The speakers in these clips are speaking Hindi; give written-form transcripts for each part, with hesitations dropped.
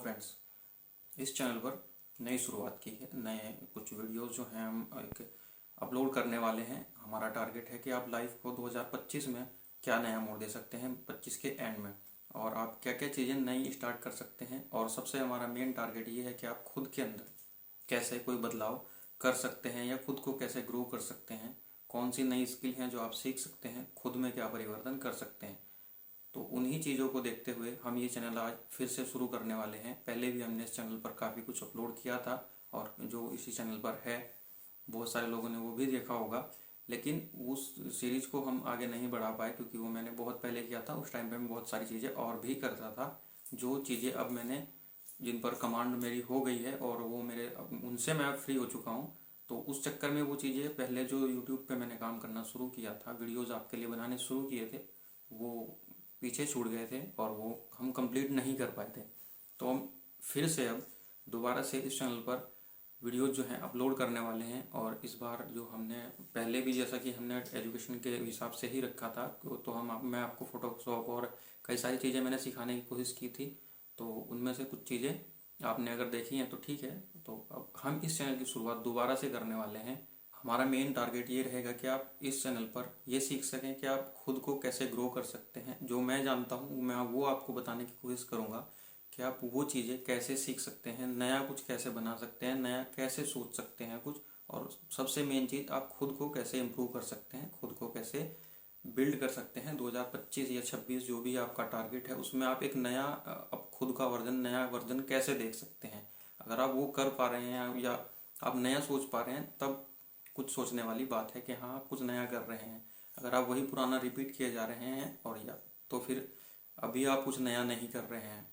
फ्रेंड्स, इस चैनल पर नई शुरुआत की है। नए कुछ वीडियोस जो हैं हम एक अपलोड करने वाले हैं। हमारा टारगेट है कि आप लाइफ को 2025 में क्या नया मोड़ दे सकते हैं 25 के एंड में, और आप क्या क्या चीज़ें नई स्टार्ट कर सकते हैं। और सबसे हमारा मेन टारगेट ये है कि आप खुद के अंदर कैसे कोई बदलाव कर सकते हैं या खुद को कैसे ग्रो कर सकते हैं, कौन सी नई स्किल हैं जो आप सीख सकते हैं, खुद में क्या परिवर्तन कर सकते हैं। तो उन्हीं चीज़ों को देखते हुए हम ये चैनल आज फिर से शुरू करने वाले हैं। पहले भी हमने इस चैनल पर काफ़ी कुछ अपलोड किया था और जो इसी चैनल पर है बहुत सारे लोगों ने वो भी देखा होगा, लेकिन उस सीरीज़ को हम आगे नहीं बढ़ा पाए क्योंकि वो मैंने बहुत पहले किया था। उस टाइम पे मैं बहुत सारी चीज़ें और भी करता था, जो चीज़ें अब मैंने जिन पर कमांड मेरी हो गई है और वो मेरे अब उनसे मैं अब फ्री हो चुका हूँ। तो उस चक्कर में वो चीज़ें पहले जो यूट्यूब पे मैंने काम करना शुरू किया था, वीडियोज़ आपके लिए बनाने शुरू किए थे, वो पीछे छूट गए थे और वो हम कंप्लीट नहीं कर पाए थे। तो हम फिर से अब दोबारा से इस चैनल पर वीडियो जो हैं अपलोड करने वाले हैं। और इस बार जो हमने पहले भी जैसा कि हमने एजुकेशन के हिसाब से ही रखा था, तो मैं आपको फ़ोटोशॉप और कई सारी चीज़ें मैंने सिखाने की कोशिश की थी। तो उनमें से कुछ चीज़ें आपने अगर देखी हैं तो ठीक है। तो अब हम इस चैनल की शुरुआत दोबारा से करने वाले हैं। हमारा मेन टारगेट ये रहेगा कि आप इस चैनल पर ये सीख सकें कि आप खुद को कैसे ग्रो कर सकते हैं। जो मैं जानता हूँ मैं वो आपको बताने की कोशिश करूँगा कि आप वो चीज़ें कैसे सीख सकते हैं, नया कुछ कैसे बना सकते हैं, नया कैसे सोच सकते हैं कुछ, और सबसे मेन चीज़ आप खुद को कैसे इम्प्रूव कर सकते हैं, खुद को कैसे बिल्ड कर सकते हैं। 2025 या 26 जो भी आपका टारगेट है उसमें आप एक नया अब खुद का वर्जन, नया वर्जन कैसे देख सकते हैं। अगर आप वो कर पा रहे हैं या आप नया सोच पा रहे हैं तब कुछ सोचने वाली बात है कि हाँ आप कुछ नया कर रहे हैं। अगर आप वही पुराना रिपीट किए जा रहे हैं और या तो फिर अभी आप कुछ नया नहीं कर रहे हैं,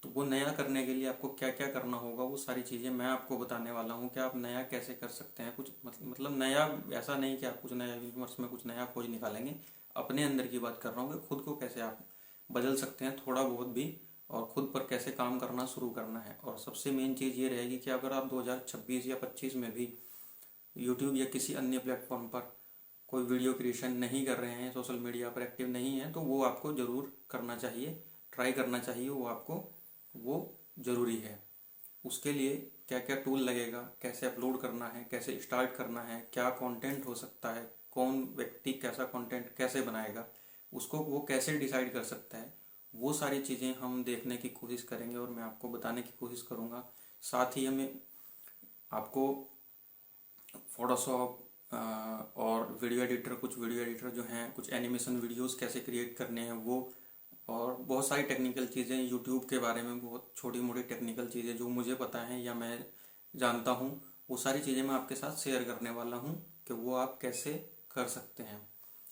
तो वो नया करने के लिए आपको क्या क्या करना होगा वो सारी चीज़ें मैं आपको बताने वाला हूँ कि आप नया कैसे कर सकते हैं। कुछ मतलब नया ऐसा नहीं कि आप कुछ नया यूनिवर्स में कुछ नया खोज निकालेंगे, अपने अंदर की बात कर रहा हूँ कि खुद को कैसे आप बदल सकते हैं थोड़ा बहुत भी, और खुद पर कैसे काम करना शुरू करना है। और सबसे मेन चीज़ ये रहेगी कि अगर आप 2026 या 25 में भी यूट्यूब या किसी अन्य प्लेटफॉर्म पर कोई वीडियो क्रिएशन नहीं कर रहे हैं, सोशल मीडिया पर एक्टिव नहीं है, तो वो आपको ज़रूर करना चाहिए, ट्राई करना चाहिए। वो आपको वो ज़रूरी है। उसके लिए क्या क्या टूल लगेगा, कैसे अपलोड करना है, कैसे स्टार्ट करना है, क्या कंटेंट हो सकता है, कौन व्यक्ति कैसा कंटेंट कैसे बनाएगा, उसको वो कैसे डिसाइड कर सकता है, वो सारी चीज़ें हम देखने की कोशिश करेंगे और मैं आपको बताने की कोशिश करूँगा। साथ ही हमें आपको फ़ोटोशॉप और वीडियो एडिटर, कुछ वीडियो एडिटर जो हैं, कुछ एनिमेशन वीडियोस कैसे क्रिएट करने हैं वो, और बहुत सारी टेक्निकल चीज़ें यूट्यूब के बारे में, बहुत छोटी मोटी टेक्निकल चीज़ें जो मुझे पता हैं या मैं जानता हूँ, वो सारी चीज़ें मैं आपके साथ शेयर करने वाला हूँ कि वो आप कैसे कर सकते हैं।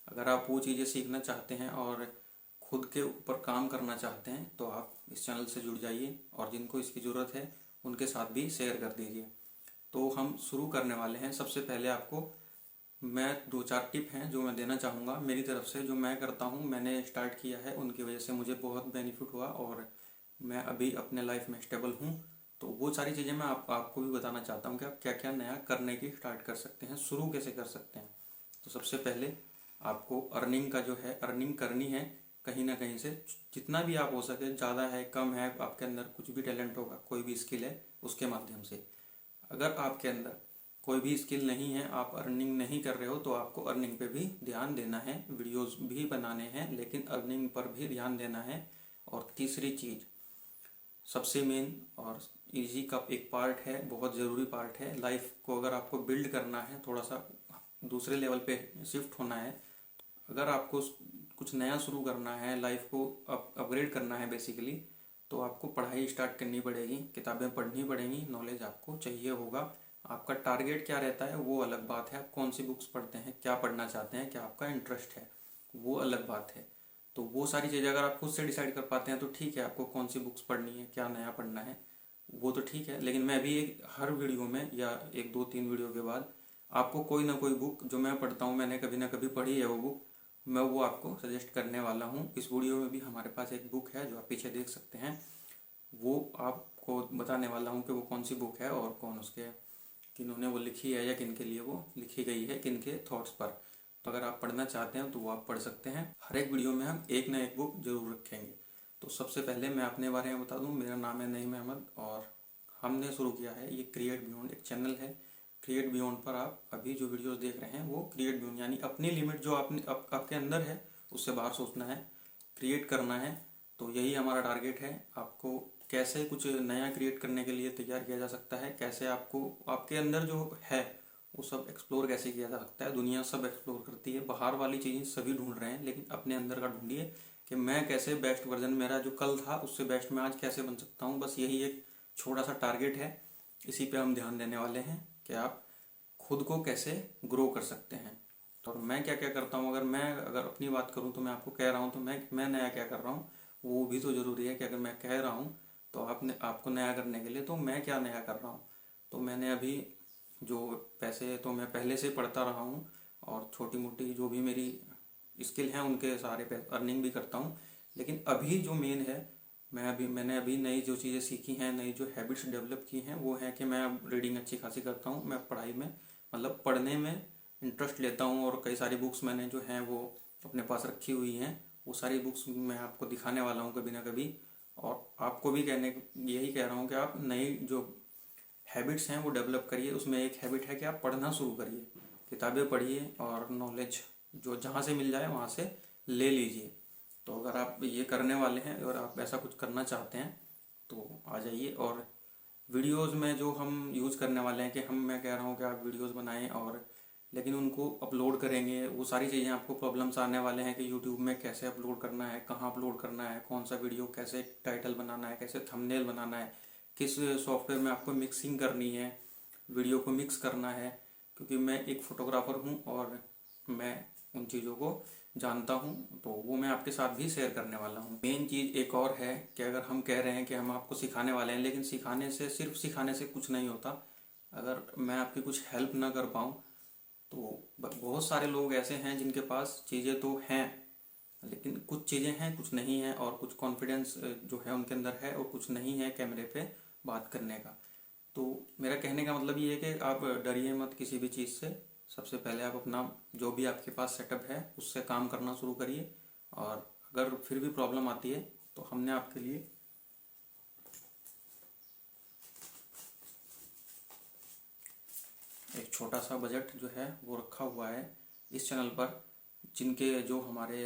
अगर आप वो चीज़ें सीखना चाहते हैं और खुद के ऊपर काम करना चाहते हैं तो आप इस चैनल से जुड़ जाइए और जिनको इसकी ज़रूरत है उनके साथ भी शेयर कर दीजिए। तो हम शुरू करने वाले हैं। सबसे पहले आपको मैं दो चार टिप हैं जो मैं देना चाहूँगा मेरी तरफ से, जो मैं करता हूँ, मैंने स्टार्ट किया है, उनकी वजह से मुझे बहुत बेनिफिट हुआ और मैं अभी अपने लाइफ में स्टेबल हूँ। तो वो सारी चीज़ें मैं आपको भी बताना चाहता हूँ कि आप क्या क्या नया करने की स्टार्ट कर सकते हैं, शुरू कैसे कर सकते हैं। तो सबसे पहले आपको अर्निंग का जो है, अर्निंग करनी है कहीं ना कहीं से। जितना भी आप हो सके, ज़्यादा है कम है, आपके अंदर कुछ भी टैलेंट होगा, कोई भी स्किल है, उसके माध्यम से। अगर आपके अंदर कोई भी स्किल नहीं है, आप अर्निंग नहीं कर रहे हो, तो आपको अर्निंग पे भी ध्यान देना है, वीडियोस भी बनाने हैं लेकिन अर्निंग पर भी ध्यान देना है। और तीसरी चीज़ सबसे मेन और इजी का एक पार्ट है, बहुत ज़रूरी पार्ट है, लाइफ को अगर आपको बिल्ड करना है, थोड़ा सा दूसरे लेवल पे शिफ्ट होना है, अगर आपको कुछ नया शुरू करना है, लाइफ को अपग्रेड करना है बेसिकली, तो आपको पढ़ाई स्टार्ट करनी पड़ेगी, किताबें पढ़नी पड़ेंगी, नॉलेज आपको चाहिए होगा। आपका टारगेट क्या रहता है वो अलग बात है, आप कौन सी बुक्स पढ़ते हैं, क्या पढ़ना चाहते हैं, क्या आपका इंटरेस्ट है, वो अलग बात है। तो वो सारी चीज़ें अगर आप खुद से डिसाइड कर पाते हैं तो ठीक है, आपको कौन सी बुक्स पढ़नी है, क्या नया पढ़ना है, वो तो ठीक है। लेकिन मैं भी हर वीडियो में या एक दो तीन वीडियो के बाद आपको कोई ना कोई बुक जो मैं पढ़ता हूँ, मैंने कभी ना कभी पढ़ी है वो बुक, मैं वो आपको सजेस्ट करने वाला हूँ। इस वीडियो में भी हमारे पास एक बुक है जो आप पीछे देख सकते हैं, वो आपको बताने वाला हूँ कि वो कौन सी बुक है और कौन उसके, किन्होंने वो लिखी है या किन के लिए वो लिखी गई है, किन के थॉट्स पर। तो अगर आप पढ़ना चाहते हैं तो वो आप पढ़ सकते हैं। हर एक वीडियो में हम एक ना एक बुक जरूर रखेंगे। तो सबसे पहले मैं अपने बारे में बता दूं, मेरा नाम है नईम अहमद और हमने शुरू किया है ये क्रिएट बियॉन्ड, एक चैनल है। क्रिएट बियॉन्ड पर आप अभी जो वीडियोस देख रहे हैं वो क्रिएट बियॉन्ड यानी अपनी लिमिट जो आपके अंदर है उससे बाहर सोचना है, क्रिएट करना है। तो यही हमारा टारगेट है। आपको कैसे कुछ नया क्रिएट करने के लिए तैयार किया जा सकता है, कैसे आपको आपके अंदर जो है वो सब एक्सप्लोर कैसे किया जा सकता है। दुनिया सब एक्सप्लोर करती है, बाहर वाली चीज़ें सभी ढूंढ रहे हैं, लेकिन अपने अंदर का ढूंढिए कि मैं कैसे बेस्ट वर्जन, मेरा जो कल था उससे बेस्ट मैं आज कैसे बन सकता हूँ। बस यही एक छोटा सा टारगेट है, इसी पे हम ध्यान देने वाले हैं कि आप खुद को कैसे ग्रो कर सकते हैं। तो मैं क्या क्या करता हूँ, अगर अपनी बात करूँ तो मैं आपको कह रहा हूँ तो मैं नया क्या कर रहा हूँ वो भी तो ज़रूरी है कि अगर मैं कह रहा हूँ तो आपको नया करने के लिए तो मैं क्या नया कर रहा हूँ। तो मैंने अभी जो पैसे तो मैं पहले से पढ़ता रहा हूँ और छोटी मोटी जो भी मेरी स्किल हैं उनके सहारे पे अर्निंग भी करता हूँ। लेकिन अभी जो मेन है, मैंने अभी नई जो चीज़ें सीखी हैं, नई जो हैबिट्स डेवलप की हैं वो है कि मैं अब रीडिंग अच्छी खासी करता हूँ। मैं पढ़ाई में मतलब पढ़ने में इंटरेस्ट लेता हूँ और कई सारी बुक्स मैंने जो हैं वो अपने पास रखी हुई हैं। वो सारी बुक्स मैं आपको दिखाने वाला हूँ कभी ना कभी। और आपको भी यही कह रहा हूँ कि आप नई जो हैबिट्स हैं वो डेवलप करिए। उसमें एक हैबिट है कि आप पढ़ना शुरू करिए, किताबें पढ़िए और नॉलेज जो जहाँ से मिल जाए वहाँ से ले लीजिए। तो अगर आप ये करने वाले हैं और आप ऐसा कुछ करना चाहते हैं तो आ जाइए। और वीडियोस में जो हम यूज़ करने वाले हैं कि मैं कह रहा हूँ कि आप वीडियोस बनाएं और लेकिन उनको अपलोड करेंगे, वो सारी चीज़ें आपको प्रॉब्लम्स आने वाले हैं कि यूट्यूब में कैसे अपलोड करना है, कहाँ अपलोड करना है, कौन सा वीडियो, कैसे टाइटल बनाना है, कैसे थंबनेल बनाना है, किस सॉफ्टवेयर में आपको मिक्सिंग करनी है, वीडियो को मिक्स करना है। क्योंकि मैं एक फ़ोटोग्राफ़र हूँ और मैं उन चीज़ों को जानता हूँ, तो वो मैं आपके साथ भी शेयर करने वाला हूँ। मेन चीज़ एक और है कि अगर हम कह रहे हैं कि हम आपको सिखाने वाले हैं, लेकिन सिर्फ सिखाने से कुछ नहीं होता। अगर मैं आपकी कुछ हेल्प ना कर पाऊँ तो बहुत सारे लोग ऐसे हैं जिनके पास चीज़ें तो हैं, लेकिन कुछ चीज़ें हैं कुछ नहीं है, और कुछ कॉन्फिडेंस जो है उनके अंदर है और कुछ नहीं है कैमरे पे बात करने का। तो मेरा कहने का मतलब ये है कि आप डरिए मत किसी भी चीज़ से। सबसे पहले आप अपना जो भी आपके पास सेटअप है उससे काम करना शुरू करिए। और अगर फिर भी प्रॉब्लम आती है तो हमने आपके लिए एक छोटा सा बजट जो है वो रखा हुआ है इस चैनल पर। जिनके जो हमारे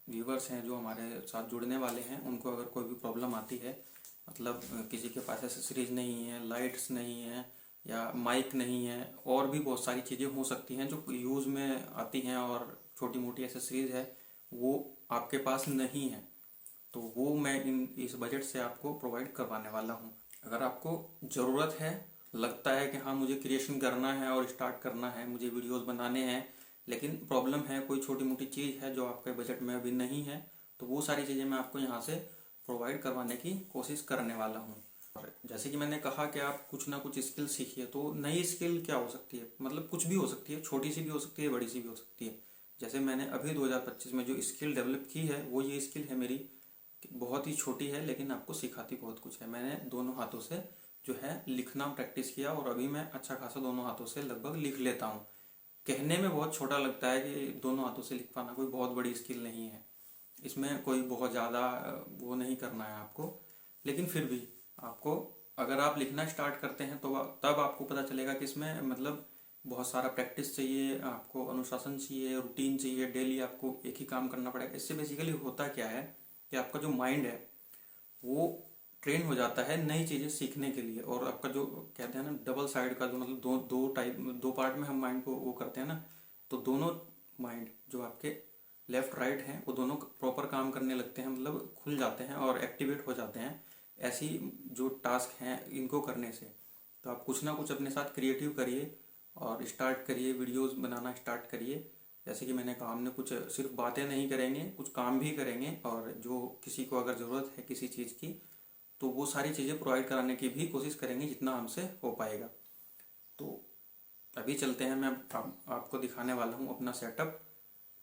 व्यूवर्स हैं, जो हमारे साथ जुड़ने वाले हैं, उनको अगर कोई भी प्रॉब्लम आती है, मतलब किसी के पास एसेसरीज नहीं है, लाइट्स नहीं है या माइक नहीं है, और भी बहुत सारी चीज़ें हो सकती हैं जो यूज़ में आती हैं और छोटी मोटी एसेसरीज है वो आपके पास नहीं है, तो वो मैं इस बजट से आपको प्रोवाइड करवाने वाला हूँ। अगर आपको ज़रूरत है, लगता है कि हाँ मुझे क्रिएशन करना है और स्टार्ट करना है, मुझे वीडियोस बनाने हैं, लेकिन प्रॉब्लम है कोई छोटी मोटी चीज़ है जो आपके बजट में अभी नहीं है, तो वो सारी चीज़ें मैं आपको यहाँ से प्रोवाइड करवाने की कोशिश करने वाला हूँ। और जैसे कि मैंने कहा कि आप कुछ ना कुछ स्किल सीखिए। तो नई स्किल क्या हो सकती है, मतलब कुछ भी हो सकती है, छोटी सी भी हो सकती है, बड़ी सी भी हो सकती है। जैसे मैंने अभी 2025 में जो स्किल डेवलप की है वो ये स्किल है मेरी, बहुत ही छोटी है लेकिन आपको सिखाती बहुत कुछ है। मैंने दोनों हाथों से जो है लिखना प्रैक्टिस किया और अभी मैं अच्छा खासा दोनों हाथों से लगभग लिख लेता हूँ। कहने में बहुत छोटा लगता है कि दोनों हाथों से लिख पाना कोई बहुत बड़ी स्किल नहीं है, इसमें कोई बहुत ज़्यादा वो नहीं करना है आपको। लेकिन फिर भी आपको, अगर आप लिखना स्टार्ट करते हैं तो तब आपको पता चलेगा कि इसमें मतलब बहुत सारा प्रैक्टिस चाहिए, आपको अनुशासन चाहिए, रूटीन चाहिए, डेली आपको एक ही काम करना पड़ेगा। इससे बेसिकली होता क्या है कि आपका जो माइंड है वो ट्रेन हो जाता है नई चीज़ें सीखने के लिए। और आपका जो कहते हैं ना डबल साइड का, जो मतलब दो पार्ट में हम माइंड को वो करते हैं ना, तो दोनों माइंड जो आपके लेफ्ट राइट हैं वो दोनों प्रॉपर काम करने लगते हैं, मतलब खुल जाते हैं और एक्टिवेट हो जाते हैं ऐसी जो टास्क हैं इनको करने से। तो आप कुछ ना कुछ अपने साथ क्रिएटिव करिए और स्टार्ट करिए, वीडियोस बनाना स्टार्ट करिए। जैसे कि मैंने कहा, हमने कुछ सिर्फ बातें नहीं करेंगे, कुछ काम भी करेंगे। और जो किसी को अगर ज़रूरत है किसी चीज़ की तो वो सारी चीज़ें प्रोवाइड कराने की भी कोशिश करेंगे जितना हमसे हो पाएगा। तो अभी चलते हैं, मैं आपको दिखाने वाला हूँ अपना सेटअप।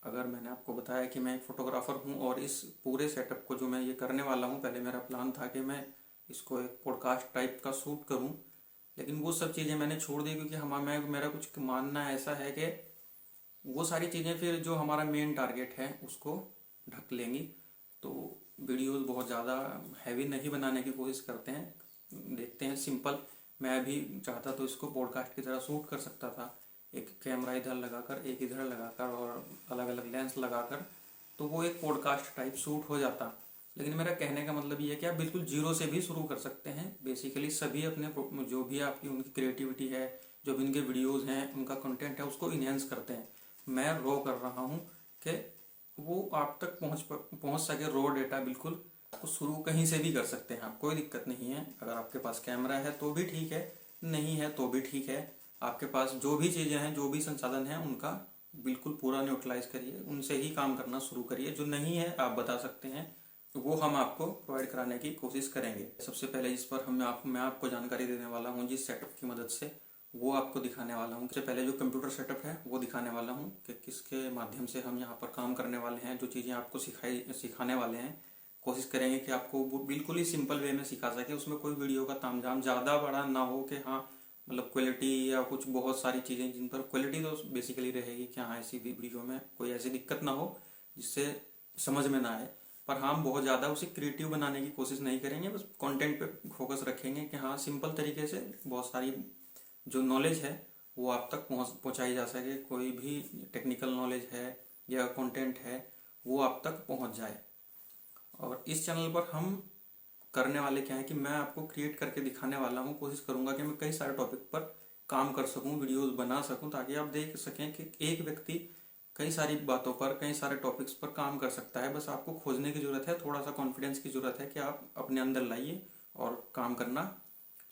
अगर मैंने आपको बताया कि मैं एक फ़ोटोग्राफ़र हूँ और इस पूरे सेटअप को जो मैं ये करने वाला हूँ, पहले मेरा प्लान था कि मैं इसको एक पॉडकास्ट टाइप का शूट करूँ, लेकिन वो सब चीज़ें मैंने छोड़ दी क्योंकि मेरा कुछ मानना ऐसा है कि वो सारी चीज़ें फिर जो हमारा मेन टारगेट है उसको ढक लेंगी। तो वीडियोस बहुत ज़्यादा हैवी नहीं बनाने की कोशिश करते हैं, देखते हैं सिंपल। मैं भी चाहता तो इसको पॉडकास्ट की तरह शूट कर सकता था, एक कैमरा इधर लगाकर, एक इधर लगाकर और अलग अलग लेंस लगाकर, तो वो एक पॉडकास्ट टाइप शूट हो जाता। लेकिन मेरा कहने का मतलब ये है कि आप बिल्कुल जीरो से भी शुरू कर सकते हैं। बेसिकली सभी अपने जो भी आपकी उनकी क्रिएटिविटी है, जो भी उनके वीडियोस हैं, उनका कंटेंट है, उसको इन्हेंस करते हैं। मैं रो कर रहा हूँ कि वो आप तक पहुँच सके रॉ डेटा बिल्कुल। आपको शुरू कहीं से भी कर सकते हैं आप, कोई दिक्कत नहीं है। अगर आपके पास कैमरा है तो भी ठीक है, नहीं है तो भी ठीक है। आपके पास जो भी चीज़ें हैं, जो भी संसाधन हैं, उनका बिल्कुल पूरा न्यूट्रलाइज करिए, उनसे ही काम करना शुरू करिए। जो नहीं है आप बता सकते हैं, तो वो हम आपको प्रोवाइड कराने की कोशिश करेंगे। सबसे पहले जिस पर मैं आपको जानकारी देने वाला हूँ, जिस सेटअप की मदद से, वो आपको दिखाने वाला हूँ। सबसे पहले जो कंप्यूटर सेटअप है वो दिखाने वाला हूँ कि किसके माध्यम से हम यहाँ पर काम करने वाले हैं, जो चीज़ें आपको सिखाने वाले हैं। कोशिश करेंगे कि आपको वो बिल्कुल ही सिंपल वे में सिखा सके, उसमें कोई वीडियो का तामझाम ज़्यादा बड़ा ना हो कि हाँ मतलब क्वालिटी या कुछ बहुत सारी चीज़ें जिन पर क्वालिटी तो बेसिकली रहेगी कि हाँ ऐसी वीडियो में कोई ऐसी दिक्कत ना हो जिससे समझ में ना आए। पर हम बहुत ज़्यादा उसे क्रिएटिव बनाने की कोशिश नहीं करेंगे, बस कंटेंट पे फोकस रखेंगे कि हाँ सिंपल तरीके से बहुत सारी जो नॉलेज है वो आप तक पहुँचाई जा सके। कोई भी टेक्निकल नॉलेज है या कंटेंट है वो आप तक पहुँच जाए। और इस चैनल पर हम करने वाले क्या है कि मैं आपको क्रिएट करके दिखाने वाला हूँ। कोशिश करूँगा कि मैं कई सारे टॉपिक पर काम कर सकूँ, वीडियोस बना सकूँ, ताकि आप देख सकें कि एक व्यक्ति कई सारी बातों पर, कई सारे टॉपिक्स पर काम कर सकता है। बस आपको खोजने की ज़रूरत है, थोड़ा सा कॉन्फिडेंस की ज़रूरत है कि आप अपने अंदर लाइए और काम करना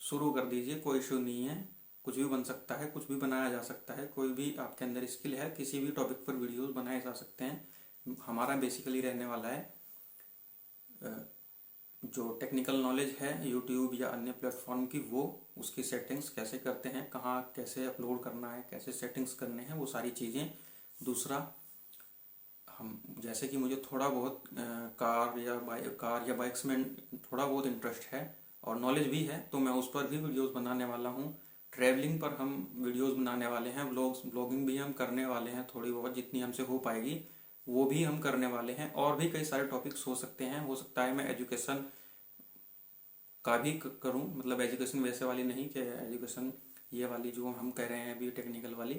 शुरू कर दीजिए। कोई इशू नहीं है, कुछ भी बन सकता है, कुछ भी बनाया जा सकता है। कोई भी आपके अंदर स्किल है, किसी भी टॉपिक पर वीडियोस बनाए जा सकते हैं। हमारा बेसिकली रहने वाला है जो टेक्निकल नॉलेज है यूट्यूब या अन्य प्लेटफॉर्म की, वो उसकी सेटिंग्स कैसे करते हैं, कहाँ कैसे अपलोड करना है, कैसे सेटिंग्स करने हैं, वो सारी चीज़ें। दूसरा, हम जैसे कि मुझे थोड़ा बहुत कार या बाइक्स में थोड़ा बहुत इंटरेस्ट है और नॉलेज भी है, तो मैं उस पर भी वीडियोस बनाने वाला हूँ। ट्रैवलिंग पर हम वीडियोस बनाने वाले हैं, ब्लॉगिंग भी हम करने वाले हैं, थोड़ी बहुत जितनी हमसे हो पाएगी वो भी हम करने वाले हैं। और भी कई सारे टॉपिक्स हो सकते हैं, हो सकता है मैं एजुकेशन का भी करूं, मतलब एजुकेशन वैसे वाली नहीं कि एजुकेशन ये वाली जो हम कह रहे हैं अभी टेक्निकल वाली,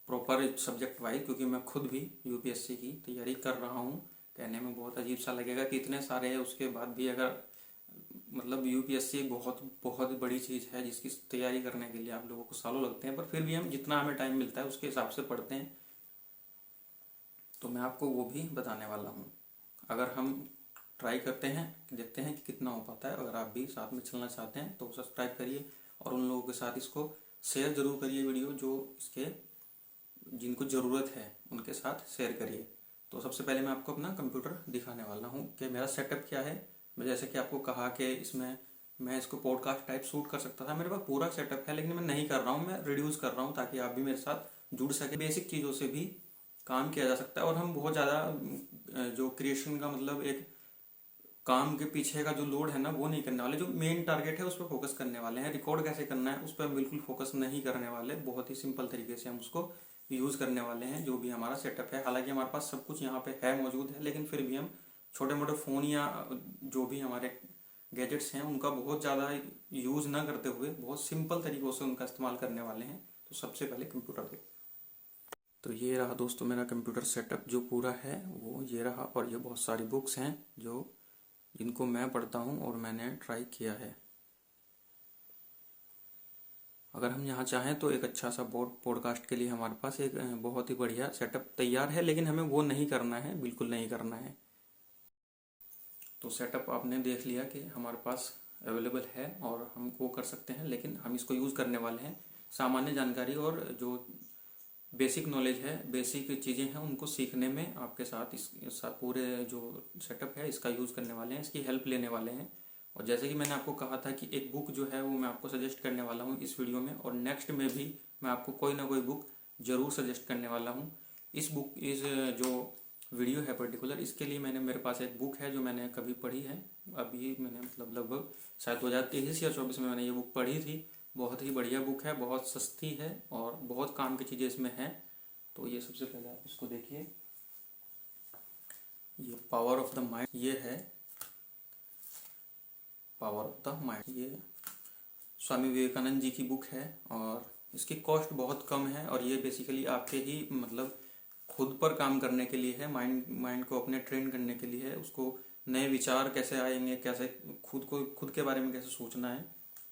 प्रॉपर सब्जेक्ट वाइज, क्योंकि मैं खुद भी यूपीएससी की तैयारी कर रहा हूं। कहने में बहुत अजीब सा लगेगा कि इतने सारे है, उसके बाद भी अगर मतलब यूपीएससी एक बहुत बहुत बड़ी चीज़ है जिसकी तैयारी करने के लिए आप लोगों को सालों लगते हैं, पर फिर भी हम जितना हमें टाइम मिलता है उसके हिसाब से पढ़ते हैं। तो मैं आपको वो भी बताने वाला हूँ। अगर हम ट्राई करते हैं, देखते हैं कि कितना हो पाता है। अगर आप भी साथ में चलना चाहते हैं तो सब्सक्राइब करिए और उन लोगों के साथ इसको शेयर ज़रूर करिए, वीडियो जो इसके जिनको ज़रूरत है उनके साथ शेयर करिए। तो सबसे पहले मैं आपको अपना कंप्यूटर दिखाने वाला हूँ कि मेरा सेटअप क्या है। मैं जैसे कि आपको कहा कि इसमें मैं इसको पॉडकास्ट टाइप शूट कर सकता था, मेरे पास पूरा सेटअप है, लेकिन मैं नहीं कर रहा हूँ, मैं रिड्यूस कर रहा हूँ ताकि आप भी मेरे साथ जुड़ सके। बेसिक चीज़ों से भी काम किया जा सकता है और हम बहुत ज़्यादा जो क्रिएशन का मतलब एक काम के पीछे का जो लोड है ना वो नहीं करने वाले। जो मेन टारगेट है उस पर फोकस करने वाले हैं। रिकॉर्ड कैसे करना है उस पर हम बिल्कुल फोकस नहीं करने वाले, बहुत ही सिंपल तरीके से हम उसको यूज़ करने वाले हैं जो भी हमारा सेटअप है। हालांकि हमारे पास सब कुछ यहाँ पे है, मौजूद है, लेकिन फिर भी हम छोटे मोटे फ़ोन या जो भी हमारे गैजेट्स हैं उनका बहुत ज़्यादा यूज़ ना करते हुए बहुत सिंपल तरीक़ों से उनका इस्तेमाल करने वाले हैं। तो सबसे पहले कंप्यूटर पे, तो ये रहा दोस्तों मेरा कंप्यूटर सेटअप जो पूरा है वो ये रहा। और ये बहुत सारी बुक्स हैं जो जिनको मैं पढ़ता हूँ और मैंने ट्राई किया है। अगर हम यहाँ चाहें तो एक अच्छा सा पॉडकास्ट के लिए हमारे पास एक बहुत ही बढ़िया सेटअप तैयार है, लेकिन हमें वो नहीं करना है, बिल्कुल नहीं करना है। तो सेटअप आपने देख लिया कि हमारे पास अवेलेबल है और हम वो कर सकते हैं, लेकिन हम इसको यूज़ करने वाले हैं सामान्य जानकारी और जो बेसिक नॉलेज है, बेसिक चीज़ें हैं, उनको सीखने में आपके साथ इस साथ पूरे जो सेटअप है इसका यूज़ करने वाले हैं, इसकी हेल्प लेने वाले हैं। और जैसे कि मैंने आपको कहा था कि एक बुक जो है वो मैं आपको सजेस्ट करने वाला हूँ इस वीडियो में, और नेक्स्ट में भी मैं आपको कोई ना कोई बुक ज़रूर सजेस्ट करने वाला हूँ। इस जो वीडियो है पर्टिकुलर, इसके लिए मेरे पास एक बुक है जो मैंने कभी पढ़ी है। अभी मैंने मतलब लगभग शायद 2023 या 2024 में मैंने ये बुक पढ़ी थी। बहुत ही बढ़िया बुक है, बहुत सस्ती है और बहुत काम की चीज़ें इसमें हैं। तो ये सबसे पहले आप इसको देखिए, ये पावर ऑफ द माइंड ये है। Power of the mind. ये स्वामी विवेकानंद जी की बुक है और इसकी कॉस्ट बहुत कम है और ये बेसिकली आपके ही मतलब खुद पर काम करने के लिए है, माइंड को अपने ट्रेन करने के लिए है, उसको नए विचार कैसे आएंगे, कैसे खुद के बारे में कैसे सोचना है।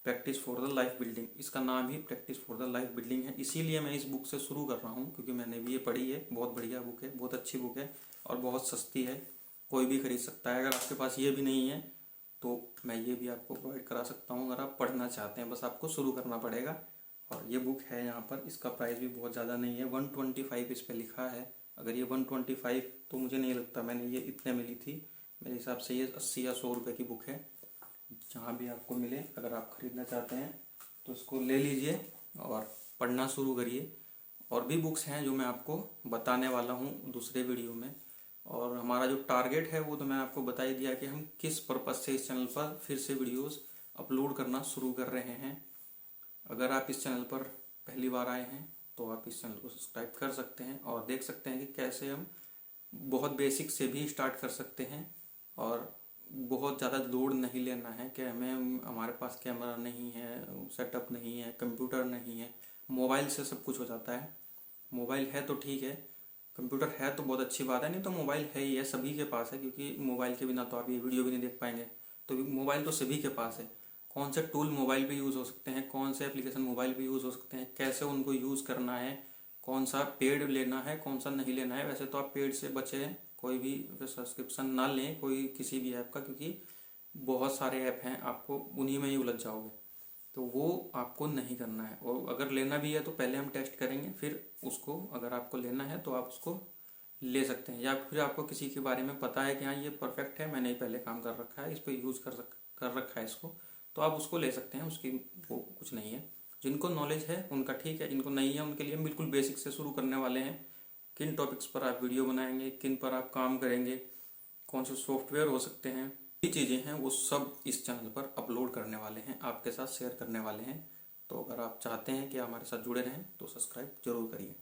Practice for the life building, इसका नाम ही practice for the life building है। इसीलिए मैं इस बुक से शुरू कर रहा हूँ क्योंकि मैंने भी ये पढ़ी है, बहुत बढ़िया बुक है, बहुत अच्छी बुक है और बहुत सस्ती है, कोई भी खरीद सकता है। अगर आपके पास ये भी नहीं है तो मैं ये भी आपको प्रोवाइड करा सकता हूँ अगर आप पढ़ना चाहते हैं, बस आपको शुरू करना पड़ेगा। और ये बुक है यहाँ पर, इसका प्राइस भी बहुत ज़्यादा नहीं है, 125 इस पर लिखा है। अगर ये 125 तो मुझे नहीं लगता मैंने ये इतने में ली थी, मेरे हिसाब से ये 80 या 100 रुपये की बुक है। जहाँ भी आपको मिले, अगर आप ख़रीदना चाहते हैं तो इसको ले लीजिए और पढ़ना शुरू करिए। और भी बुक्स हैं जो मैं आपको बताने वाला हूँ दूसरे वीडियो में। और हमारा जो टारगेट है वो तो मैं आपको बता ही दिया कि हम किस पर्पज़ से इस चैनल पर फिर से वीडियोस अपलोड करना शुरू कर रहे हैं। अगर आप इस चैनल पर पहली बार आए हैं तो आप इस चैनल को सब्सक्राइब कर सकते हैं और देख सकते हैं कि कैसे हम बहुत बेसिक से भी स्टार्ट कर सकते हैं और बहुत ज़्यादा लोड नहीं लेना है कि हमारे पास कैमरा नहीं है, सेटअप नहीं है, कंप्यूटर नहीं है। मोबाइल से सब कुछ हो जाता है। मोबाइल है तो ठीक है, कंप्यूटर है तो बहुत अच्छी बात है, नहीं तो मोबाइल है ही है, सभी के पास है, क्योंकि मोबाइल के बिना तो आप ये वीडियो भी नहीं देख पाएंगे। तो मोबाइल तो सभी के पास है। कौन से टूल मोबाइल पे यूज़ हो सकते हैं, कौन से एप्लीकेशन मोबाइल पे यूज़ हो सकते हैं, कैसे उनको यूज़ करना है, कौन सा पेड लेना है, कौन सा नहीं लेना है। वैसे तो आप पेड से बचें, कोई भी सब्सक्रिप्शन ना लें कोई किसी भी ऐप का, क्योंकि बहुत सारे ऐप हैं, आपको उन्हीं में ही उलझ जाओगे। तो वो आपको नहीं करना है। और अगर लेना भी है तो पहले हम टेस्ट करेंगे, फिर उसको अगर आपको लेना है तो आप उसको ले सकते हैं। या फिर आपको किसी के बारे में पता है कि हाँ ये परफेक्ट है, मैंने पहले काम कर रखा है, इस पर यूज़ कर रखा है इसको, तो आप उसको ले सकते हैं, उसकी वो कुछ नहीं है। जिनको नॉलेज है उनका ठीक है, जिनको नहीं है उनके लिए हम बिल्कुल बेसिक से शुरू करने वाले हैं। किन टॉपिक्स पर आप वीडियो बनाएंगे, किन पर आप काम करेंगे, कौन से सॉफ्टवेयर हो सकते हैं, ये चीज़ें हैं वो सब इस चैनल पर अपलोड करने वाले हैं, आपके साथ शेयर करने वाले हैं। तो अगर आप चाहते हैं कि हमारे साथ जुड़े रहें तो सब्सक्राइब जरूर करिए।